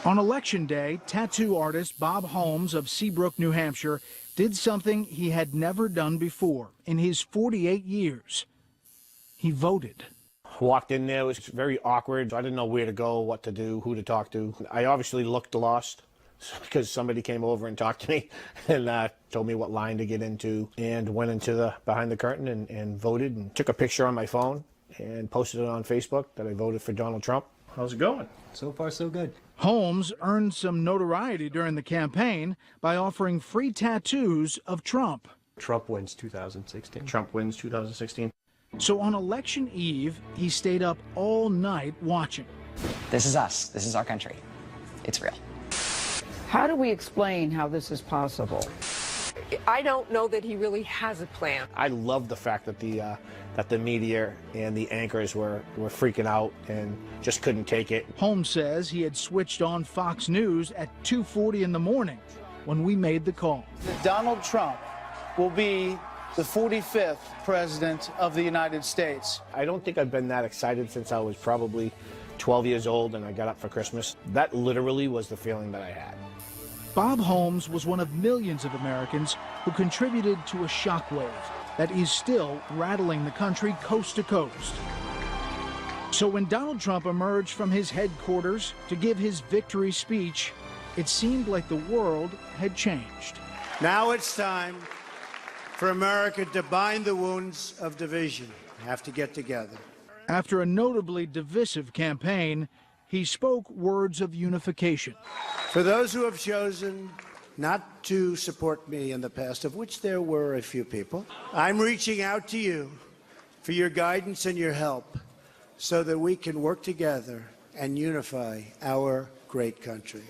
On Election Day, tattoo artist Bob Holmes of Seabrook, New Hampshire, did something he had never done before in his 48 years. He voted. Walked in there, it was very awkward. I didn't know where to go, what to do, who to talk to. I obviously looked lost because somebody came over and talked to me and told me what line to get into, and went into the behind the curtain and voted, and took a picture on my phone and posted it on Facebook that I voted for Donald Trump. How's it going? So far, so good. Holmes earned some notoriety during the campaign by offering free tattoos of Trump. Trump wins 2016. Trump wins 2016. So on election eve, he stayed up all night watching. This is us. This is our country. It's real. How do we explain how this is possible? I don't know that he really has a plan. I love the fact that the media and the anchors were freaking out and just couldn't take it. Holmes says he had switched on Fox News at 2:40 in the morning when we made the call. Donald Trump will be the 45th president of the United States. I don't think I've been that excited since I was probably 12 years old and I got up for Christmas. That literally was the feeling that I had. Bob Holmes was one of millions of Americans who contributed to a shockwave that is still rattling the country coast to coast. So when Donald Trump emerged from his headquarters to give his victory speech, it seemed like the world had changed. Now it's time for America to bind the wounds of division. We have to get together. After a notably divisive campaign, he spoke words of unification. For those who have chosen not to support me in the past, of which there were a few people, I'm reaching out to you for your guidance and your help so that we can work together and unify our great country.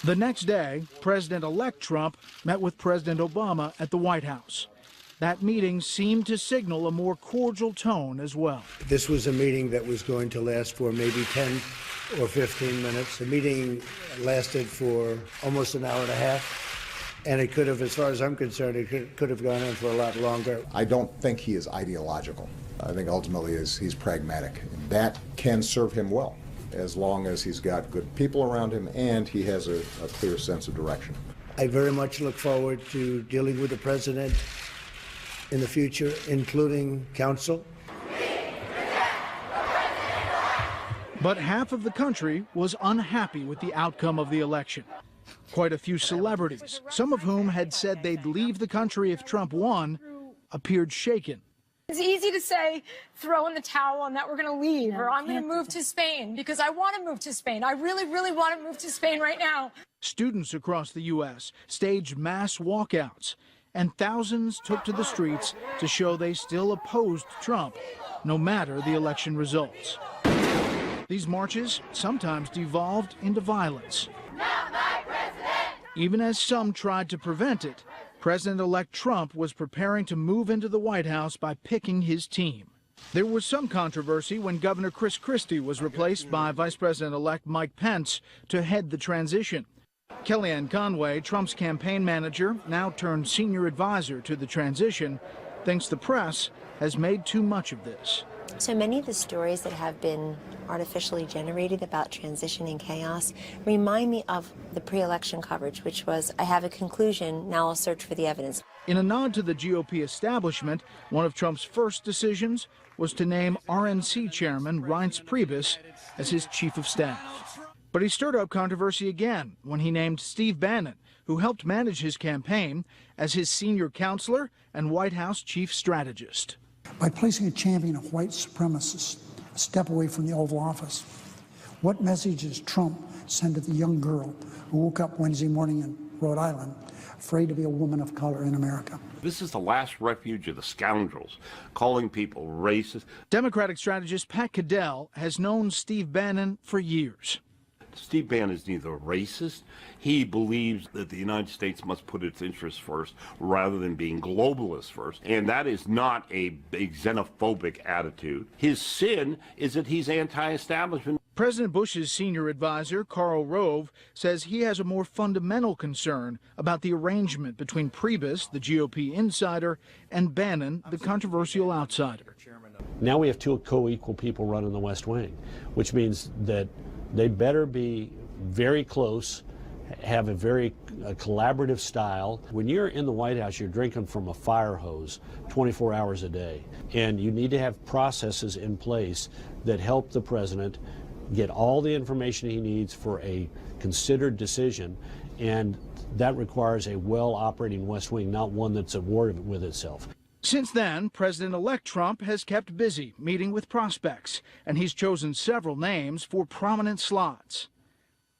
The next day, President-elect Trump met with President Obama at the White House. That meeting seemed to signal a more cordial tone as well. This was a meeting that was going to last for maybe 10 or 15 minutes. The meeting lasted for almost an hour and a half, and it could have, as far as I'm concerned, it could have gone on for a lot longer. I don't think he is ideological. I think ultimately he's pragmatic. That can serve him well, as long as he's got good people around him and he has a clear sense of direction. I very much look forward to dealing with the president in the future, including counsel. But half of the country was unhappy with the outcome of the election. Quite a few celebrities, some of whom had said they'd leave the country if Trump won, appeared shaken. It's easy to say, throw in the towel and that we're going to leave, or I'm going to move to Spain, because I want to move to Spain. I really, really want to move to Spain right now. Students across the U.S. staged mass walkouts, and thousands took to the streets to show they still opposed Trump, no matter the election results. These marches sometimes devolved into violence. Not my president! Even as some tried to prevent it, President-elect Trump was preparing to move into the White House by picking his team. There was some controversy when Governor Chris Christie was replaced by Vice President-elect Mike Pence to head the transition. Kellyanne Conway, Trump's campaign manager, now turned senior advisor to the transition, thinks the press has made too much of this. So many of the stories that have been artificially generated about transition and chaos remind me of the pre-election coverage, which was, I have a conclusion, now I'll search for the evidence. In a nod to the GOP establishment, one of Trump's first decisions was to name RNC chairman Reince Priebus as his chief of staff. But he stirred up controversy again when he named Steve Bannon, who helped manage his campaign, as his senior counselor and White House chief strategist. By placing a champion of white supremacists a step away from the Oval Office, what message does Trump send to the young girl who woke up Wednesday morning in Rhode Island, afraid to be a woman of color in America? This is the last refuge of the scoundrels, calling people racist. Democratic strategist Pat Caddell has known Steve Bannon for years. Steve Bannon is neither racist. He believes that the United States must put its interests first rather than being globalist first. And that is not a xenophobic attitude. His sin is that he's anti-establishment. President Bush's senior advisor, Karl Rove, says he has a more fundamental concern about the arrangement between Priebus, the GOP insider, and Bannon, the controversial outsider. Now we have two co-equal people running the West Wing, which means that they better be very close, have a very collaborative style. When you're in the White House, you're drinking from a fire hose 24 hours a day. And you need to have processes in place that help the president get all the information he needs for a considered decision. And that requires a well-operating West Wing, not one that's at war with itself. Since then, President-elect Trump has kept busy meeting with prospects, and he's chosen several names for prominent slots.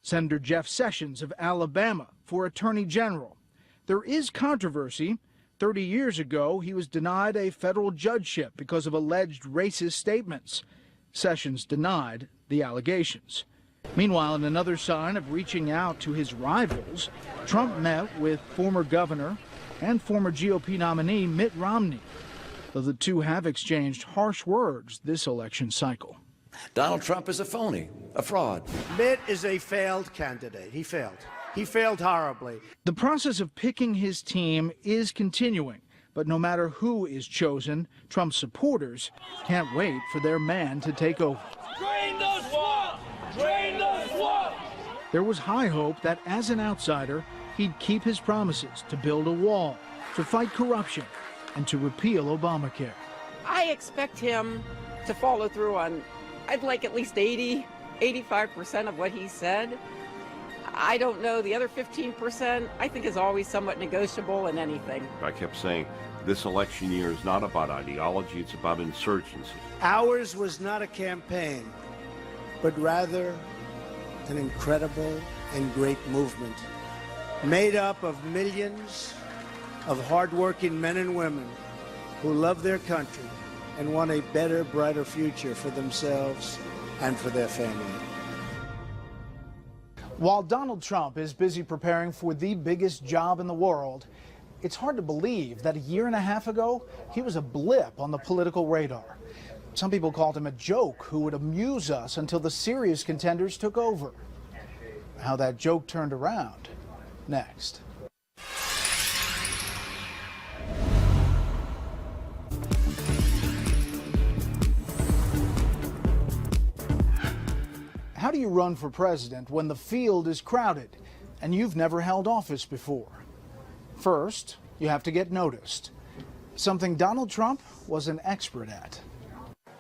Senator Jeff Sessions of Alabama for Attorney General. There is controversy. 30 years ago, he was denied a federal judgeship because of alleged racist statements. Sessions denied the allegations. Meanwhile, in another sign of reaching out to his rivals, Trump met with former governor and former GOP nominee Mitt Romney, though the two have exchanged harsh words this election cycle. Donald Trump is a phony, a fraud. Mitt is a failed candidate. He failed. He failed horribly. The process of picking his team is continuing, but no matter who is chosen, Trump's supporters can't wait for their man to take over. Drain the swamp! Drain the swamp! There was high hope that as an outsider, he'd keep his promises to build a wall, to fight corruption, and to repeal Obamacare. I expect him to follow through on, I'd like at least 85% of what he said. I don't know, the other 15% I think is always somewhat negotiable in anything. I kept saying, this election year is not about ideology, it's about insurgency. Ours was not a campaign, but rather an incredible and great movement made up of millions of hardworking men and women who love their country and want a better, brighter future for themselves and for their family. While Donald Trump is busy preparing for the biggest job in the world, it's hard to believe that a year and a half ago, he was a blip on the political radar. Some people called him a joke who would amuse us until the serious contenders took over. How that joke turned around, next. How do you run for president when the field is crowded and you've never held office before? First, you have to get noticed, something Donald Trump was an expert at.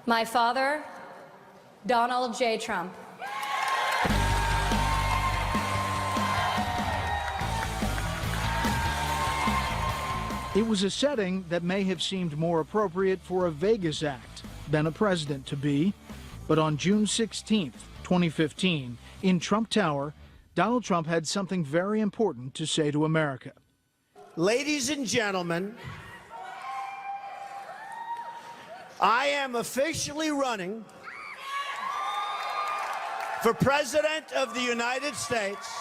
My father, Donald J. Trump. It was a setting that may have seemed more appropriate for a Vegas act than a president to be, but on June 16th, 2015, in Trump Tower, Donald Trump had something very important to say to America. Ladies and gentlemen, I am officially running for President of the United States,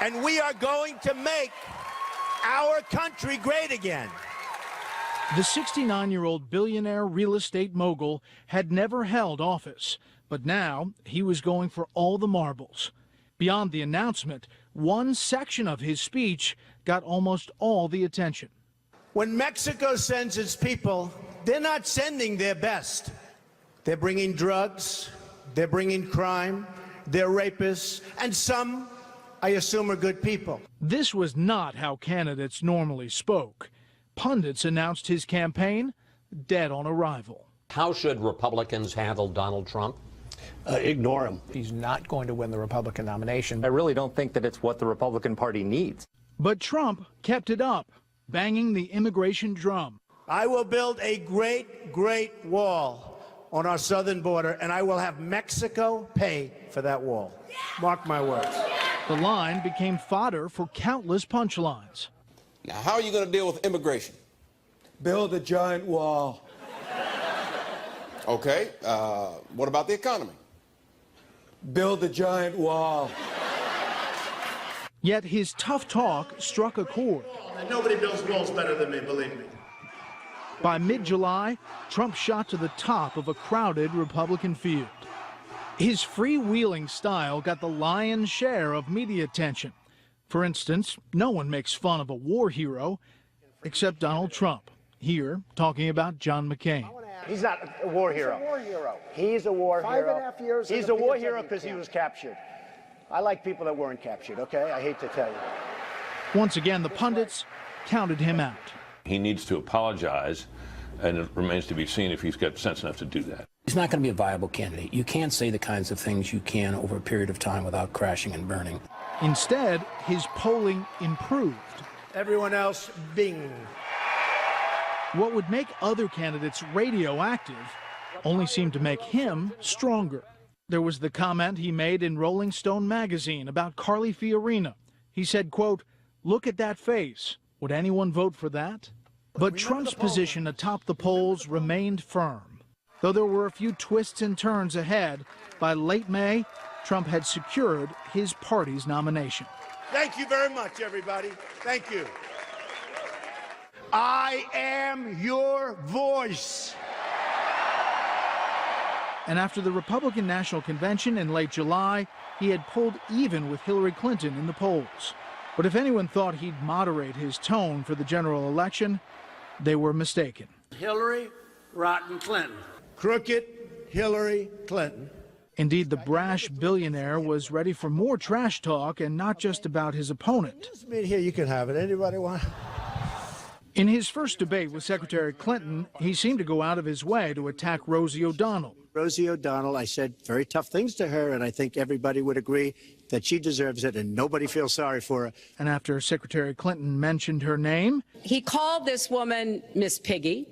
and we are going to make our country great again. The 69-year-old billionaire real estate mogul had never held office, but now he was going for all the marbles. Beyond the announcement, one section of his speech got almost all the attention. When Mexico sends its people, they're not sending their best. They're bringing drugs, they're bringing crime, they're rapists, and some, I assume, are good people. This was not how candidates normally spoke. Pundits announced his campaign dead on arrival. How should Republicans handle Donald Trump? Ignore him. He's not going to win the Republican nomination. I really don't think that it's what the Republican Party needs. But Trump kept it up, banging the immigration drum. I will build a great, great wall on our southern border, and I will have Mexico pay for that wall. Mark my words. The line became fodder for countless punchlines. Now, how are you going to deal with immigration? Build a giant wall. Okay, what about the economy? Build a giant wall. Yet his tough talk struck a chord. Nobody builds walls better than me, believe me. By mid-July, Trump shot to the top of a crowded Republican field. His freewheeling style got the lion's share of media attention. For instance, no one makes fun of a war hero except Donald Trump, here talking about John McCain. He's not a war hero. He's a war hero. He's a war hero. 5.5 years. He's a war hero because he was captured. I like people that weren't captured, okay? I hate to tell you. Once again, the pundits counted him out. He needs to apologize, and it remains to be seen if he's got sense enough to do that. He's not going to be a viable candidate. You can't say the kinds of things you can over a period of time without crashing and burning. Instead, his polling improved. Everyone else, bing. What would make other candidates radioactive only seemed to make him stronger. There was the comment he made in Rolling Stone magazine about Carly Fiorina. He said, quote, "Look at that face. Would anyone vote for that?" But Trump's position atop the polls remained firm. Though there were a few twists and turns ahead, by late May, Trump had secured his party's nomination. Thank you very much, everybody. Thank you. I am your voice. And after the Republican National Convention in late July, he had pulled even with Hillary Clinton in the polls. But if anyone thought he'd moderate his tone for the general election, they were mistaken. Hillary Rotten Clinton. Crooked Hillary Clinton. Indeed, the brash billionaire was ready for more trash talk, and not just about his opponent. Here, you can have it. Anybody want? In his first debate with Secretary Clinton, he seemed to go out of his way to attack Rosie O'Donnell. Rosie O'Donnell, I said very tough things to her, and I think everybody would agree that she deserves it, and nobody feels sorry for her. And after Secretary Clinton mentioned her name, he called this woman Miss Piggy.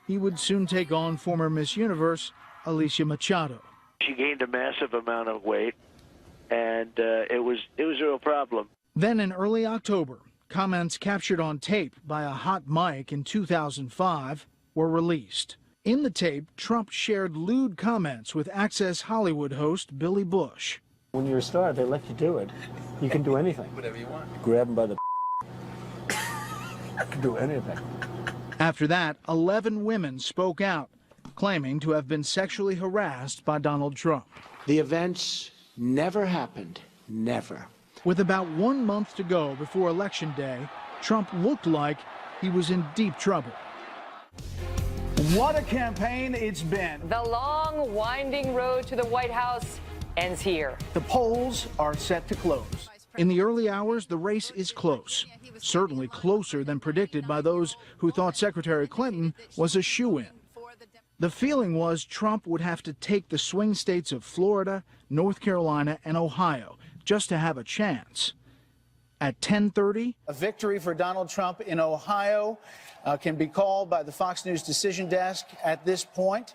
He would soon take on former Miss Universe, Alicia Machado. She gained a massive amount of weight, and it was a real problem. Then in early October, comments captured on tape by a hot mic in 2005 were released. In the tape, Trump shared lewd comments with Access Hollywood host Billy Bush. When you're a star, they let you do it. You can do anything. Whatever you want. Grab him by the you can do anything. After that, 11 women spoke out, claiming to have been sexually harassed by Donald Trump. The events never happened. Never. With about 1 month to go before Election Day, Trump looked like he was in deep trouble. What a campaign it's been. The long, winding road to the White House ends here. The polls are set to close. In the early hours, the race is close, certainly closer than predicted by those who thought Secretary Clinton was a shoo-in. The feeling was Trump would have to take the swing states of Florida, North Carolina, and Ohio just to have a chance. At 10:30, a victory for Donald Trump in Ohio can be called by the Fox News decision desk at this point.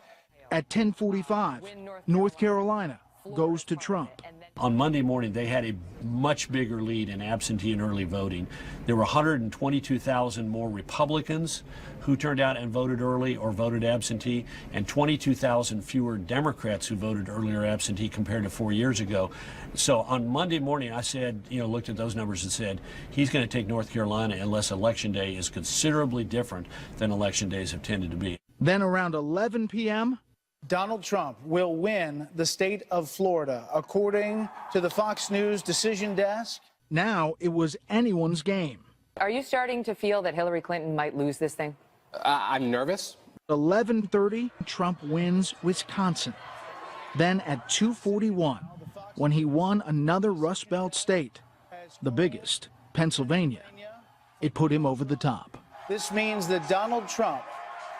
At 10:45, North Carolina goes to Trump. On Monday morning, they had a much bigger lead in absentee and early voting. There were 122,000 more Republicans who turned out and voted early or voted absentee, and 22,000 fewer Democrats who voted early or absentee compared to 4 years ago. So on Monday morning, I said, looked at those numbers and said, he's going to take North Carolina unless Election Day is considerably different than Election days have tended to be. Then around 11 p.m., Donald Trump will win the state of Florida, according to the Fox News decision desk. Now it was anyone's game. Are you starting to feel that Hillary Clinton might lose this thing? I'm nervous. 11:30, Trump wins Wisconsin. Then at 2:41, when he won another Rust Belt state, the biggest, Pennsylvania, it put him over the top. This means that Donald Trump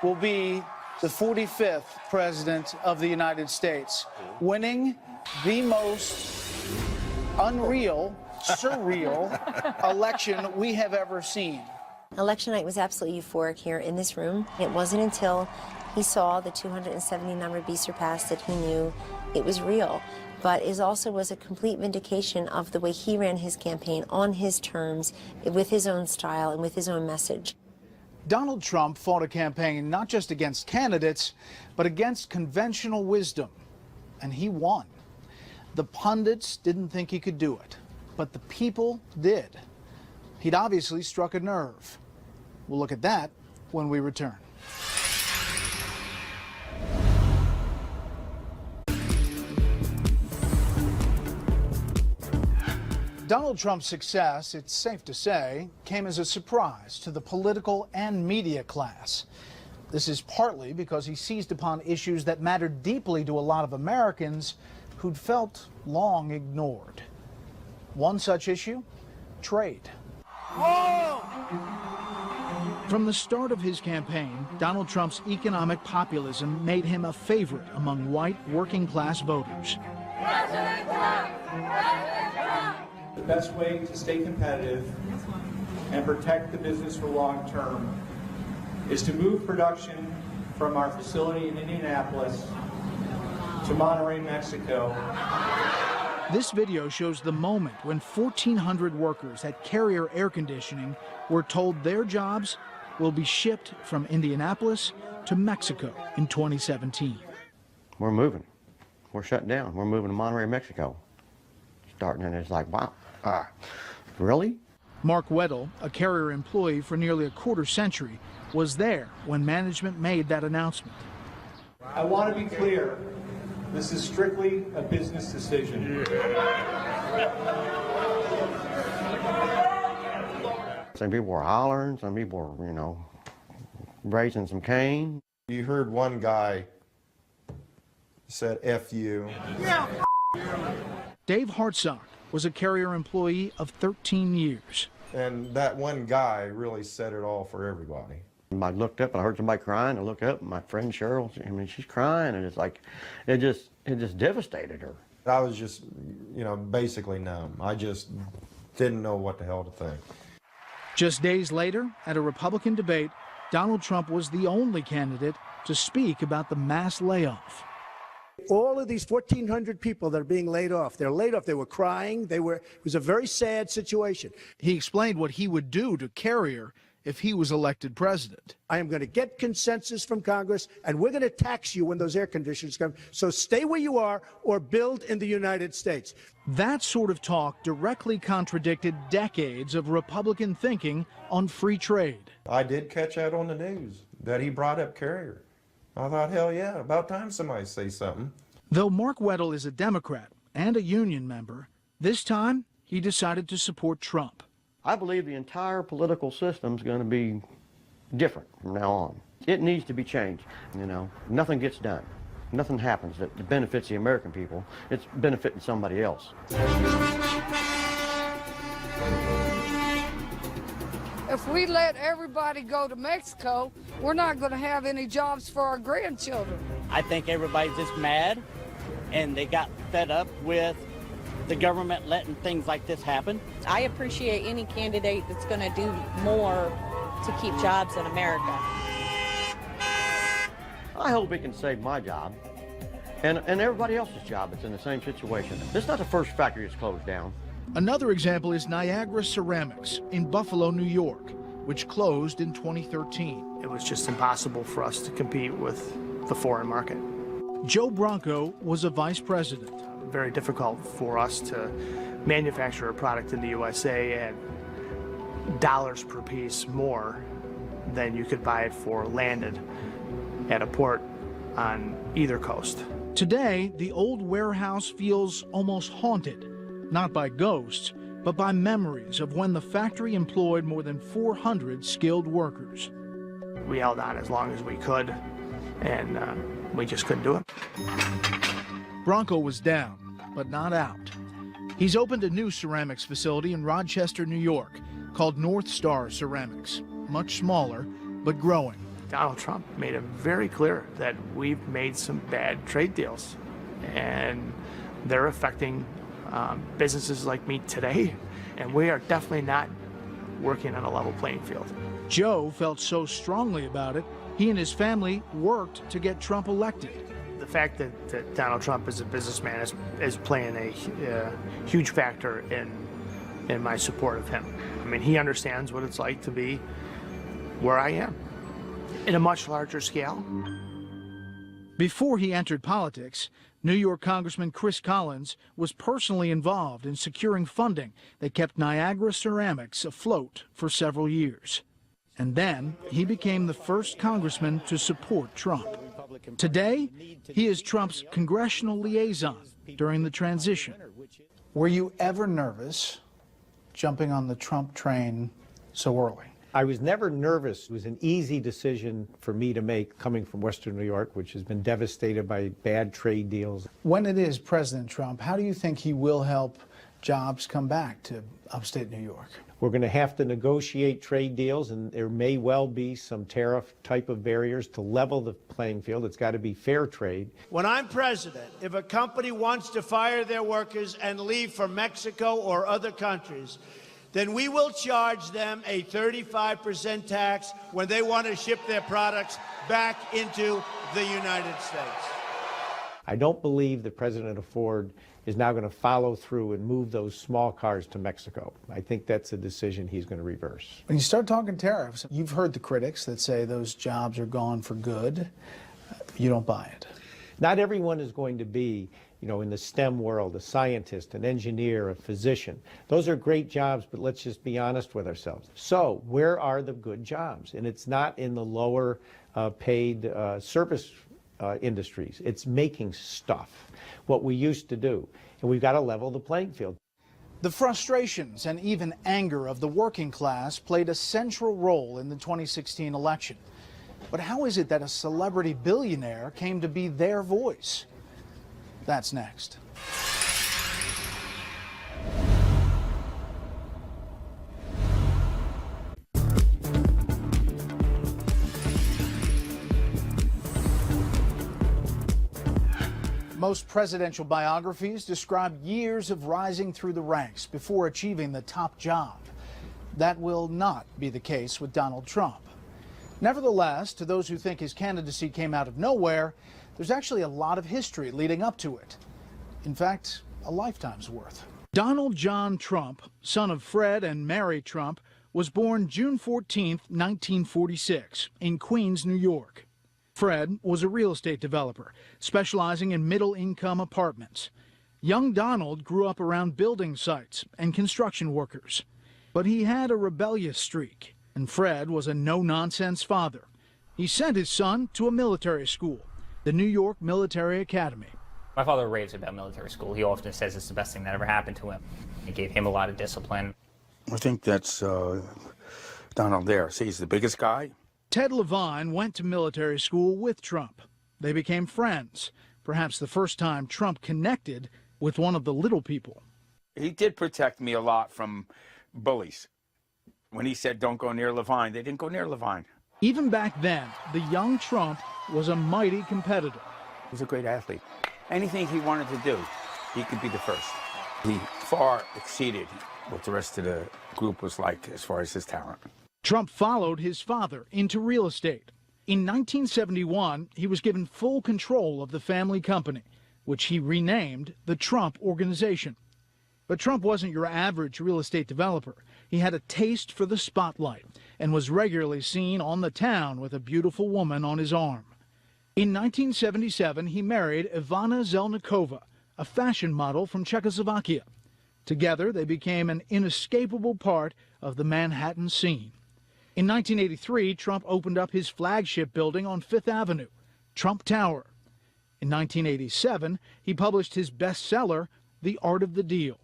will be the 45th president of the United States, winning the most unreal, surreal election we have ever seen. Election night was absolutely euphoric here in this room. It wasn't until he saw the 270 number be surpassed that he knew it was real. But it also was a complete vindication of the way he ran his campaign on his terms, with his own style and with his own message. Donald Trump fought a campaign not just against candidates, but against conventional wisdom, and he won. The pundits didn't think he could do it, but the people did. He'd obviously struck a nerve. We'll look at that when we return. Donald Trump's success, it's safe to say, came as a surprise to the political and media class. This is partly because he seized upon issues that mattered deeply to a lot of Americans who'd felt long ignored. One such issue, trade. From the start of his campaign, Donald Trump's economic populism made him a favorite among white working-class voters. The best way to stay competitive and protect the business for long term is to move production from our facility in Indianapolis to Monterrey, Mexico. This video shows the moment when 1,400 workers at Carrier Air Conditioning were told their jobs will be shipped from Indianapolis to Mexico in 2017. We're moving. We're shutting down. We're moving to Monterrey, Mexico. Starting, and it's like, wow, really? Mark Weddle, a Carrier employee for nearly a quarter century, was there when management made that announcement. I want to be clear, this is strictly a business decision. Some people were hollering, some people were, raising some cane. You heard one guy said, F you. Yeah. Dave Hartsock was a Carrier employee of 13 years. And that one guy really said it all for everybody. I looked up and I heard somebody crying. I looked up and my friend Cheryl, she's crying, and it's like, it just devastated her. I was just, basically numb. I just didn't know what the hell to think. Just days later, at a Republican debate, Donald Trump was the only candidate to speak about the mass layoff. All of these 1,400 people that are being laid off, they're laid off. They were crying. It was a very sad situation. He explained what he would do to Carrier if he was elected president. I am going to get consensus from Congress, and we're going to tax you when those air conditioners come. So stay where you are or build in the United States. That sort of talk directly contradicted decades of Republican thinking on free trade. I did catch that on the news, that he brought up Carrier. I thought, hell yeah, about time somebody say something. Though Mark Weddle is a Democrat and a union member, this time he decided to support Trump. I believe the entire political system is going to be different from now on. It needs to be changed. Nothing gets done. Nothing happens that benefits the American people. It's benefiting somebody else. If we let everybody go to Mexico, we're not going to have any jobs for our grandchildren. I think everybody's just mad, and they got fed up with the government letting things like this happen. I appreciate any candidate that's going to do more to keep jobs in America. I hope it can save my job and everybody else's job that's in the same situation. This is not the first factory that's closed down. Another example is Niagara Ceramics in Buffalo, New York, which closed in 2013. It was just impossible for us to compete with the foreign market. Joe Bronco was a vice president. Very difficult for us to manufacture a product in the USA at dollars per piece more than you could buy it for landed at a port on either coast. Today, the old warehouse feels almost haunted, not by ghosts, but by memories of when the factory employed more than 400 skilled workers. We held on as long as we could, and we just couldn't do it. Bronco was down, but not out. He's opened a new ceramics facility in Rochester, New York, called North Star Ceramics. Much smaller, but growing. Donald Trump made it very clear that we've made some bad trade deals, and they're affecting businesses like me today, and we are definitely not working on a level playing field. Joe felt so strongly about it, he and his family worked to get Trump elected. The fact that Donald Trump is a businessman is playing a huge factor in my support of him. I mean, he understands what it's like to be where I am, in a much larger scale. Before he entered politics, New York Congressman Chris Collins was personally involved in securing funding that kept Niagara Ceramics afloat for several years. And then he became the first congressman to support Trump. Today, he is Trump's congressional liaison during the transition. Were you ever nervous jumping on the Trump train so early? I was never nervous. It was an easy decision for me to make coming from Western New York, which has been devastated by bad trade deals. When it is President Trump, how do you think he will help jobs come back to upstate New York? We're going to have to negotiate trade deals, and there may well be some tariff type of barriers to level the playing field. It's got to be fair trade. When I'm president, if a company wants to fire their workers and leave for Mexico or other countries, then we will charge them a 35% tax when they want to ship their products back into the United States. I don't believe that President Ford is now going to follow through and move those small cars to Mexico. I think that's a decision he's going to reverse. When you start talking tariffs, you've heard the critics that say those jobs are gone for good. You don't buy it. Not everyone is going to be, in the STEM world, a scientist, an engineer, a physician. Those are great jobs, but let's just be honest with ourselves. So where are the good jobs? And it's not in the lower paid service industries. It's making stuff, what we used to do. And we've got to level the playing field. The frustrations and even anger of the working class played a central role in the 2016 election. But how is it that a celebrity billionaire came to be their voice? That's next. Most presidential biographies describe years of rising through the ranks before achieving the top job. That will not be the case with Donald Trump. Nevertheless, to those who think his candidacy came out of nowhere, there's actually a lot of history leading up to it. In fact, a lifetime's worth. Donald John Trump, son of Fred and Mary Trump, was born June 14, 1946, in Queens, New York. Fred was a real estate developer, specializing in middle-income apartments. Young Donald grew up around building sites and construction workers. But he had a rebellious streak, and Fred was a no-nonsense father. He sent his son to a military school, the New York Military Academy. My father raves about military school. He often says it's the best thing that ever happened to him. It gave him a lot of discipline. I think that's Donald there. See, he's the biggest guy. Ted Levine went to military school with Trump. They became friends, perhaps the first time Trump connected with one of the little people. He did protect me a lot from bullies. When he said, don't go near Levine, they didn't go near Levine. Even back then, the young Trump was a mighty competitor. He's a great athlete. Anything he wanted to do, he could be the first. He far exceeded what the rest of the group was like as far as his talent. Trump followed his father into real estate. In 1971, he was given full control of the family company, which he renamed the Trump Organization. But Trump wasn't your average real estate developer. He had a taste for the spotlight and was regularly seen on the town with a beautiful woman on his arm. In 1977, he married Ivana Zelnikova, a fashion model from Czechoslovakia. Together, they became an inescapable part of the Manhattan scene. In 1983, Trump opened up his flagship building on Fifth Avenue, Trump Tower. In 1987, he published his bestseller, The Art of the Deal.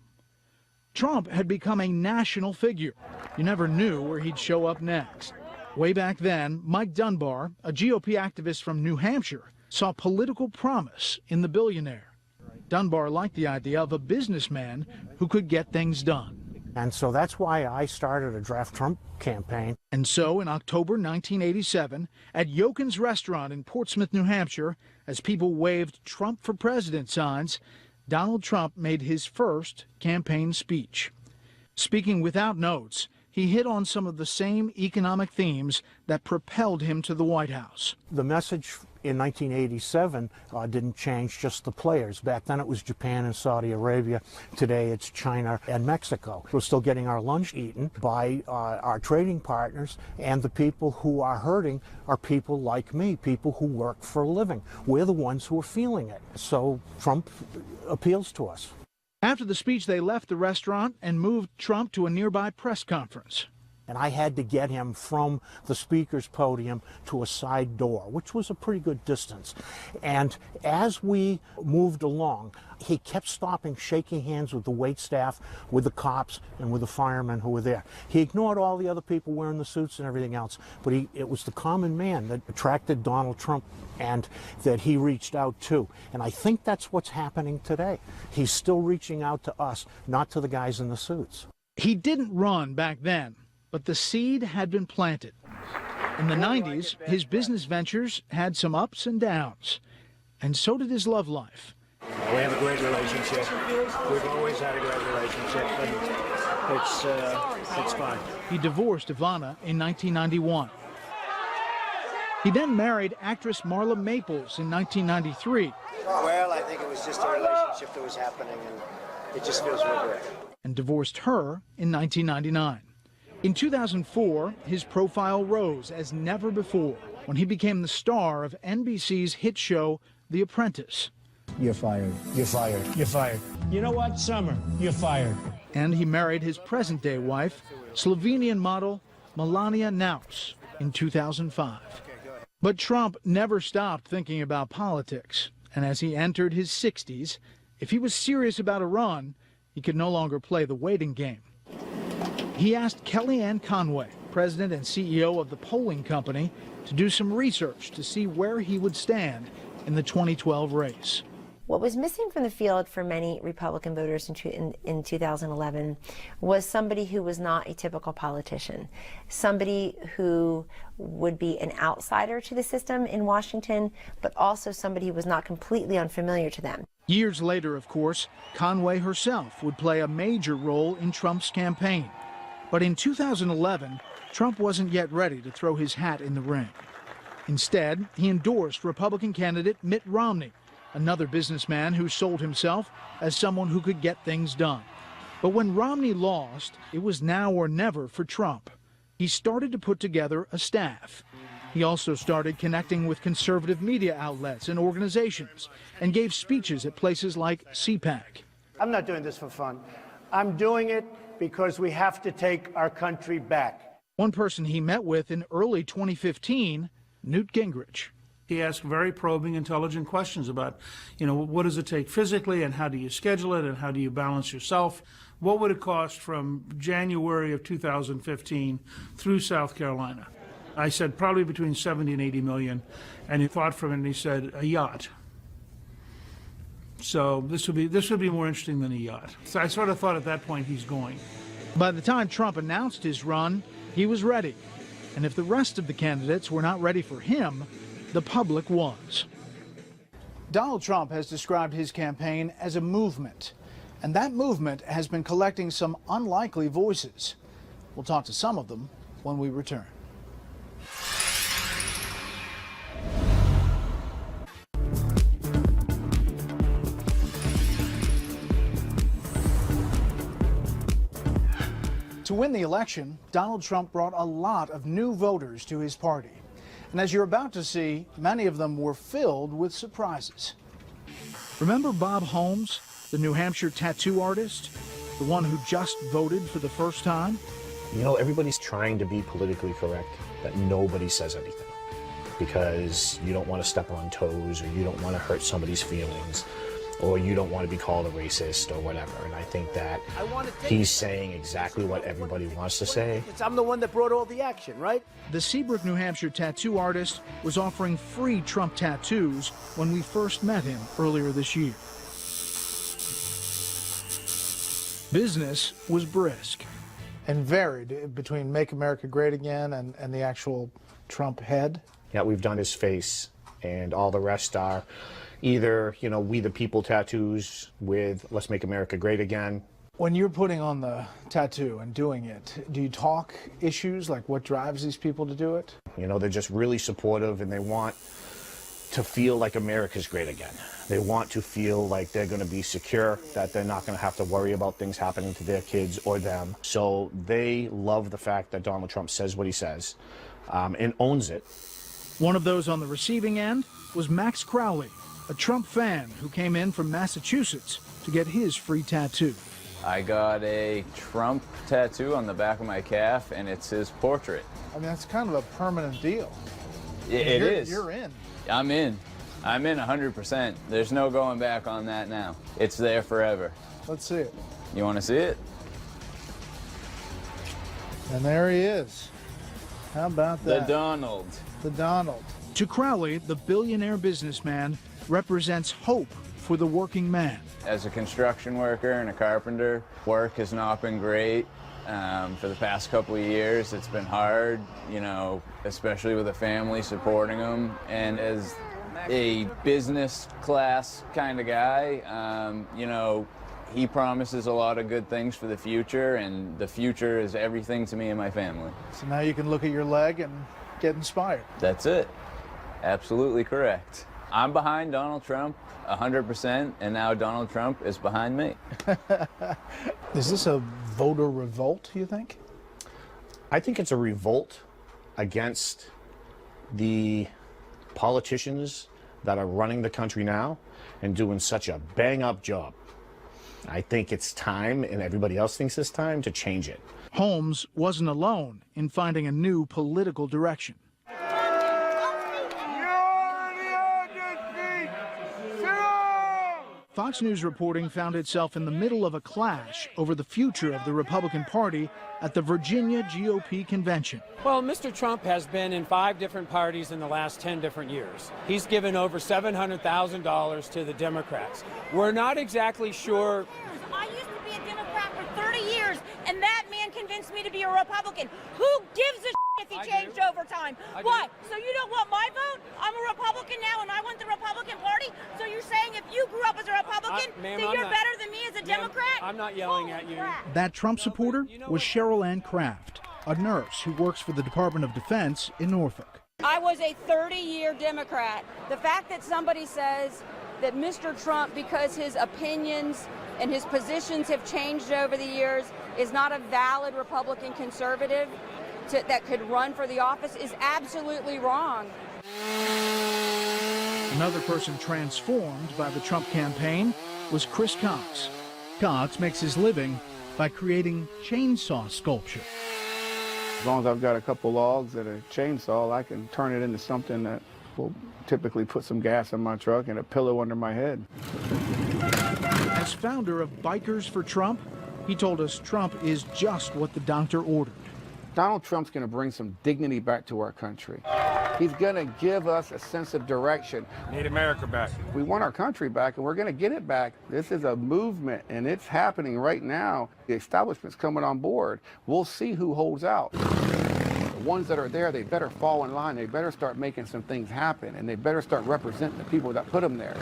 Trump had become a national figure. You never knew where he'd show up next. Way back then, Mike Dunbar, a GOP activist from New Hampshire, saw political promise in the billionaire. Dunbar liked the idea of a businessman who could get things done. And so that's why I started a Draft Trump campaign. And so in October 1987, at Yokin's restaurant in Portsmouth, New Hampshire, as people waved Trump for president signs, Donald Trump made his first campaign speech. Speaking without notes, he hit on some of the same economic themes that propelled him to the White House. The message in 1987 didn't change, just the players. Back then it was Japan and Saudi Arabia. Today it's China and Mexico. We're still getting our lunch eaten by our trading partners, and the people who are hurting are people like me, people who work for a living. We're the ones who are feeling it. So Trump appeals to us. After the speech, they left the restaurant and moved Trump to a nearby press conference. and I had to get him from the speaker's podium to a side door, which was a pretty good distance. And as we moved along, he kept stopping, shaking hands with the waitstaff, with the cops, and with the firemen who were there. He ignored all the other people wearing the suits and everything else, but it was the common man that attracted Donald Trump and that he reached out to. And I think that's what's happening today. He's still reaching out to us, not to the guys in the suits. He didn't run back then, but the seed had been planted. In the 90s, his business ventures had some ups and downs, and so did his love life. We have a great relationship. We've always had a great relationship, and it's fine. He divorced Ivana in 1991. He then married actress Marla Maples in 1993. Well, I think it was just a relationship that was happening, and it just feels real great. And divorced her in 1999. In 2004, his profile rose as never before when he became the star of NBC's hit show, The Apprentice. You're fired. You're fired. You're fired. You know what, Summer? You're fired. And he married his present-day wife, Slovenian model Melania Naus, in 2005. But Trump never stopped thinking about politics, and as he entered his 60s, if he was serious about a run, he could no longer play the waiting game. He asked Kellyanne Conway, president and CEO of the polling company, to do some research to see where he would stand in the 2012 race. What was missing from the field for many Republican voters in 2011 was somebody who was not a typical politician, somebody who would be an outsider to the system in Washington, but also somebody who was not completely unfamiliar to them. Years later, of course, Conway herself would play a major role in Trump's campaign. But in 2011, Trump wasn't yet ready to throw his hat in the ring. Instead, he endorsed Republican candidate Mitt Romney, another businessman who sold himself as someone who could get things done. But when Romney lost, it was now or never for Trump. He started to put together a staff. He also started connecting with conservative media outlets and organizations and gave speeches at places like CPAC. I'm not doing this for fun. I'm doing it because we have to take our country back. One person he met with in early 2015, Newt Gingrich. He asked very probing, intelligent questions about, what does it take physically and how do you schedule it and how do you balance yourself? What would it cost from January of 2015 through South Carolina? I said probably between 70 and 80 million, and he thought from it and he said a yacht. So this would be more interesting than a yacht. So I sort of thought at that point he's going. By the time Trump announced his run, he was ready. And if the rest of the candidates were not ready for him, the public was. Donald Trump has described his campaign as a movement, and that movement has been collecting some unlikely voices. We'll talk to some of them when we return. To win the election, Donald Trump brought a lot of new voters to his party. And as you're about to see, many of them were filled with surprises. Remember Bob Holmes, the New Hampshire tattoo artist? The one who just voted for the first time? Everybody's trying to be politically correct, but nobody says anything because you don't want to step on toes or you don't want to hurt somebody's feelings or you don't want to be called a racist or whatever. And I think that he's saying exactly what everybody wants to say. I'm the one that brought all the action, right? The Seabrook, New Hampshire tattoo artist was offering free Trump tattoos when we first met him earlier this year. Business was brisk. And varied between Make America Great Again and the actual Trump head. Yeah, we've done his face, and all the rest are either, We the People tattoos with Let's Make America Great Again. When you're putting on the tattoo and doing it, do you talk issues like what drives these people to do it? They're just really supportive and they want to feel like America's great again. They want to feel like they're going to be secure, that they're not going to have to worry about things happening to their kids or them. So they love the fact that Donald Trump says what he says and owns it. One of those on the receiving end was Max Crowley, a Trump fan who came in from Massachusetts to get his free tattoo. I got a Trump tattoo on the back of my calf, and it's his portrait. I mean, that's kind of a permanent deal. It is. You're in. I'm in. I'm in 100%. There's no going back on that now. It's there forever. Let's see it. You want to see it? And there he is. How about that? The Donald. The Donald. To Crowley, the billionaire businessman represents hope for the working man. As a construction worker and a carpenter, work has not been great. For the past couple of years, it's been hard, you know, especially with a family supporting them. And as a business class kind of guy, you know, he promises a lot of good things for the future, and the future is everything to me and my family. So now you can look at your leg and get inspired. That's it. Absolutely correct. I'm behind Donald Trump 100%, and now Donald Trump is behind me. Is this a voter revolt, you think? I think it's a revolt against the politicians that are running the country now and doing such a bang-up job. I think it's time, and everybody else thinks it's time, to change it. Holmes wasn't alone in finding a new political direction. Fox News reporting found itself in the middle of a clash over the future of the Republican Party at the Virginia GOP convention. Well, Mr. Trump has been in 5 different parties in the last 10 different years. He's given over $700,000 to the Democrats. We're not exactly sure. I used to be a Democrat for 30 years, and that man convinced me to be a Republican. Who gives a shit if he changed over time? What? So you don't want my vote? I'm a Republican now, and I want the Republican Party? So you're saying if you grew up as a Republican, then you're better than me as a Democrat? I'm not yelling at you. That Trump supporter was Cheryl Ann Kraft, a nurse who works for the Department of Defense in Norfolk. I was a 30-year Democrat. The fact that somebody says that Mr. Trump, because his opinions and his positions have changed over the years, is not a valid Republican conservative that could run for the office is absolutely wrong. Another person transformed by the Trump campaign was Chris Cox. Cox makes his living by creating chainsaw sculpture. As long as I've got a couple logs and a chainsaw, I can turn it into something that will typically put some gas in my truck and a pillow under my head. As founder of Bikers for Trump, he told us Trump is just what the doctor ordered. Donald Trump's going to bring some dignity back to our country. He's going to give us a sense of direction. Need America back. We want our country back, and we're going to get it back. This is a movement, and it's happening right now. The establishment's coming on board. We'll see who holds out. The ones that are there, they better fall in line. They better start making some things happen, and they better start representing the people that put them there.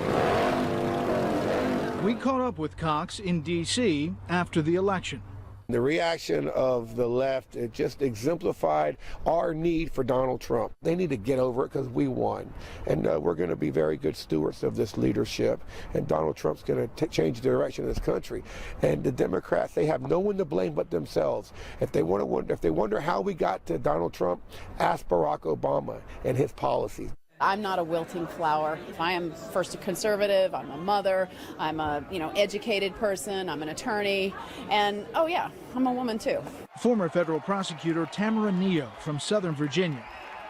We caught up with Cox in D.C. after the election. The reaction of the left, it just exemplified our need for Donald Trump. They need to get over it because we won. And we're going to be very good stewards of this leadership. And Donald Trump's going to change the direction of this country. And the Democrats, they have no one to blame but themselves. If they wonder how we got to Donald Trump, ask Barack Obama and his policies. I'm not a wilting flower. I am first a conservative, I'm a mother, I'm a educated person, I'm an attorney, and oh yeah, I'm a woman too. Former federal prosecutor Tamara Neo from Southern Virginia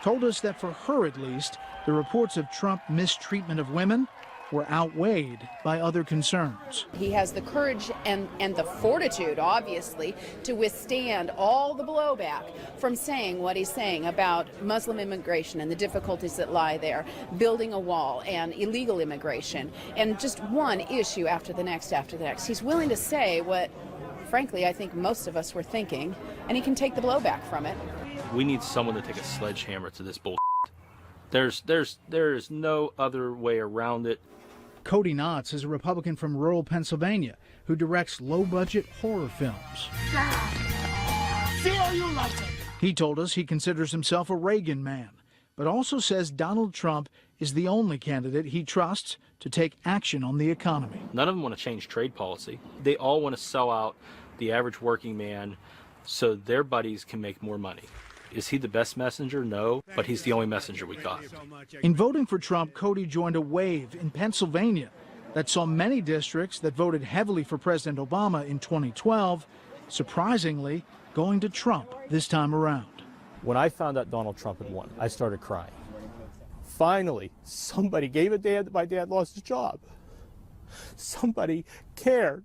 told us that for her at least, the reports of Trump mistreatment of women were outweighed by other concerns. He has the courage and the fortitude, obviously, to withstand all the blowback from saying what he's saying about Muslim immigration and the difficulties that lie there, building a wall and illegal immigration, and just one issue after the next after the next. He's willing to say what, frankly, I think most of us were thinking, and he can take the blowback from it. We need someone to take a sledgehammer to this bull. There's no other way around it. Cody Knotts is a Republican from rural Pennsylvania who directs low-budget horror films. See how you like it. He told us he considers himself a Reagan man, but also says Donald Trump is the only candidate he trusts to take action on the economy. None of them want to change trade policy. They all want to sell out the average working man so their buddies can make more money. Is he the best messenger? No, but he's the only messenger we got. In voting for Trump, Cody joined a wave in Pennsylvania that saw many districts that voted heavily for President Obama in 2012, surprisingly, going to Trump this time around. When I found out Donald Trump had won, I started crying. Finally, somebody gave a damn that my dad lost his job. Somebody cared.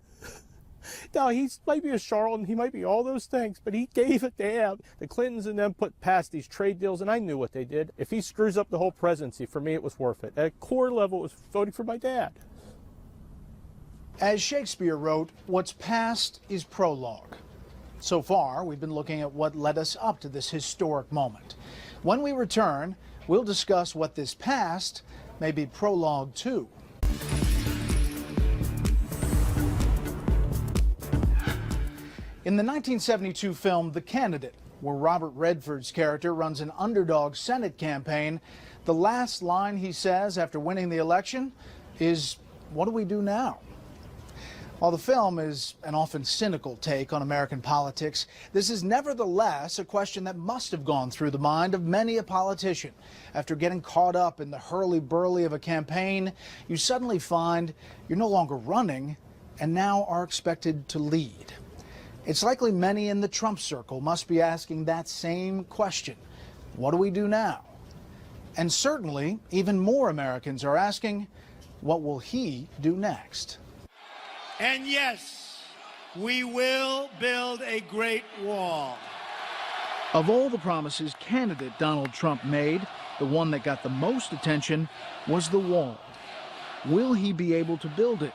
Now, he might be a charlatan, he might be all those things, but he gave a damn. The Clintons and them put past these trade deals, and I knew what they did. If he screws up the whole presidency, for me, it was worth it. At a core level, it was voting for my dad. As Shakespeare wrote, what's past is prologue. So far, we've been looking at what led us up to this historic moment. When we return, we'll discuss what this past may be prologue to. In the 1972 film The Candidate, where Robert Redford's character runs an underdog Senate campaign, the last line he says after winning the election is, "What do we do now?" While the film is an often cynical take on American politics, this is nevertheless a question that must have gone through the mind of many a politician. After getting caught up in the hurly-burly of a campaign, you suddenly find you're no longer running and now are expected to lead. It's likely many in the Trump circle must be asking that same question. What do we do now? And certainly, even more Americans are asking, what will he do next? And yes, we will build a great wall. Of all the promises candidate Donald Trump made, the one that got the most attention was the wall. Will he be able to build it?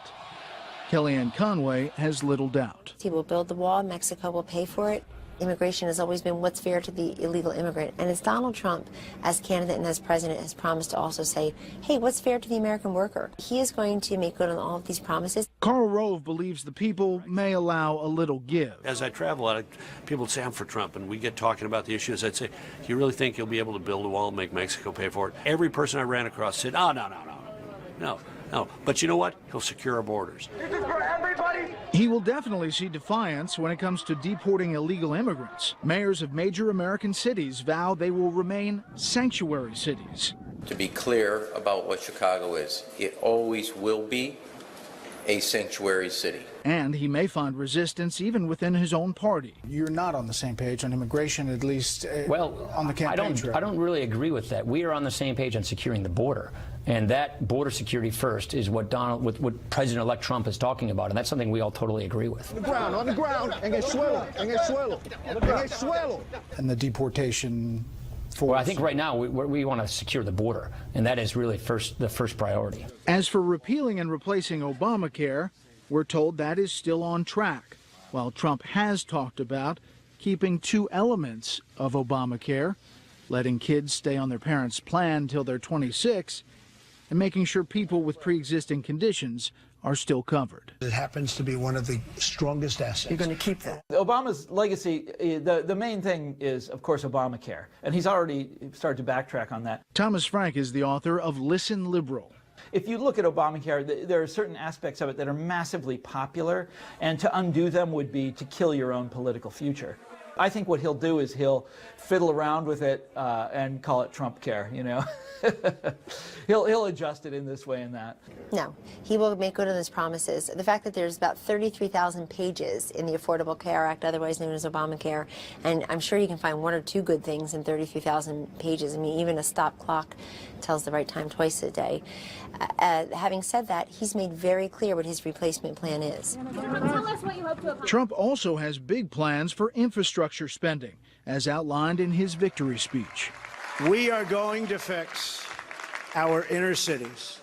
Kellyanne Conway has little doubt. He will build the wall. Mexico will pay for it. Immigration has always been what's fair to the illegal immigrant. And as Donald Trump, as candidate and as president, has promised to also say, hey, what's fair to the American worker? He is going to make good on all of these promises. Karl Rove believes the people may allow a little give. As I travel, people would say, I'm for Trump, and we get talking about the issues. I'd say, do you really think you'll be able to build a wall and make Mexico pay for it? Every person I ran across said, oh, no. But you know what? He'll secure our borders. This is for everybody. He will definitely see defiance when it comes to deporting illegal immigrants. Mayors of major American cities vow they will remain sanctuary cities. To be clear about what Chicago is, it always will be a sanctuary city. And he may find resistance even within his own party. You're not on the same page on immigration, at least on the campaign trail. I don't really agree with that. We are on the same page on securing the border. And that border security first is what what President-elect Trump is talking about, and that's something we all totally agree with. On the ground, en el suelo. And the deportation force. Well, I think right now we want to secure the border, and that is really the first priority. As for repealing and replacing Obamacare, we're told that is still on track, while Trump has talked about keeping two elements of Obamacare, letting kids stay on their parents' plan till they're 26, and making sure people with pre-existing conditions are still covered. It happens to be one of the strongest assets. You're going to keep that. Obama's legacy, the main thing is, of course, Obamacare. And he's already started to backtrack on that. Thomas Frank is the author of Listen Liberal. If you look at Obamacare, there are certain aspects of it that are massively popular, and to undo them would be to kill your own political future. I think what he'll do is he'll fiddle around with it and call it Trump care, you know. He'll adjust it in this way and that. No, he will make good on his promises. The fact that there's about 33,000 pages in the Affordable Care Act, otherwise known as Obamacare, and I'm sure you can find one or two good things in 33,000 pages. I mean, even a stop clock tells the right time twice a day. Having said that, he's made very clear what his replacement plan is. Tell us what you hope to accomplish. Trump also has big plans for infrastructure spending, as outlined in his victory speech. We are going to fix our inner cities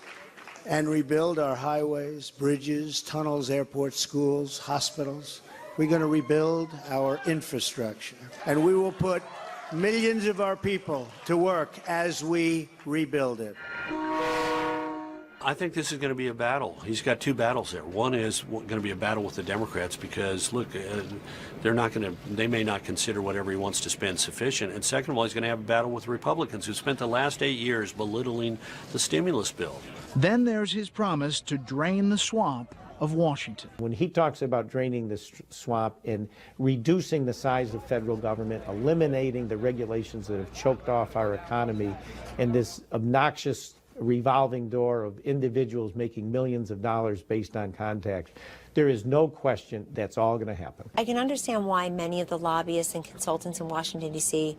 and rebuild our highways, bridges, tunnels, airports, schools, hospitals. We're going to rebuild our infrastructure, and we will put millions of our people to work as we rebuild it. I think this is going to be a battle. He's got two battles there. One is going to be a battle with the Democrats because, look, they may not consider whatever he wants to spend sufficient. And second of all, he's going to have a battle with Republicans who spent the last 8 years belittling the stimulus bill. Then there's his promise to drain the swamp of Washington. When he talks about draining the swamp and reducing the size of federal government, eliminating the regulations that have choked off our economy, and this obnoxious revolving door of individuals making millions of dollars based on contacts. There is no question that's all going to happen. I can understand why many of the lobbyists and consultants in Washington, D.C.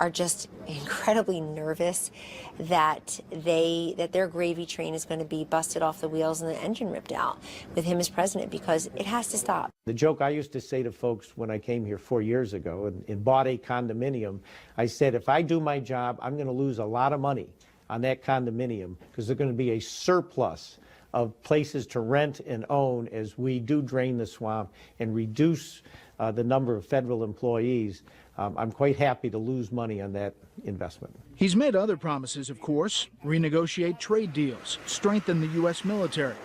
are just incredibly nervous that their gravy train is going to be busted off the wheels and the engine ripped out with him as president, because it has to stop. The joke I used to say to folks when I came here 4 years ago and bought a condominium, I said, if I do my job, I'm going to lose a lot of money on that condominium because there's going to be a surplus of places to rent and own as we do drain the swamp and reduce the number of federal employees. I'm quite happy to lose money on that investment. He's made other promises, of course: renegotiate trade deals, strengthen the U.S. military,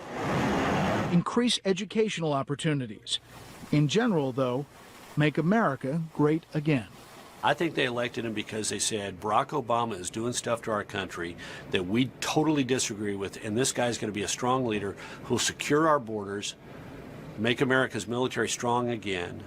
increase educational opportunities. In general, though, make America great again. I think they elected him because they said Barack Obama is doing stuff to our country that we totally disagree with, and this guy's going to be a strong leader who'll secure our borders, make America's military strong again,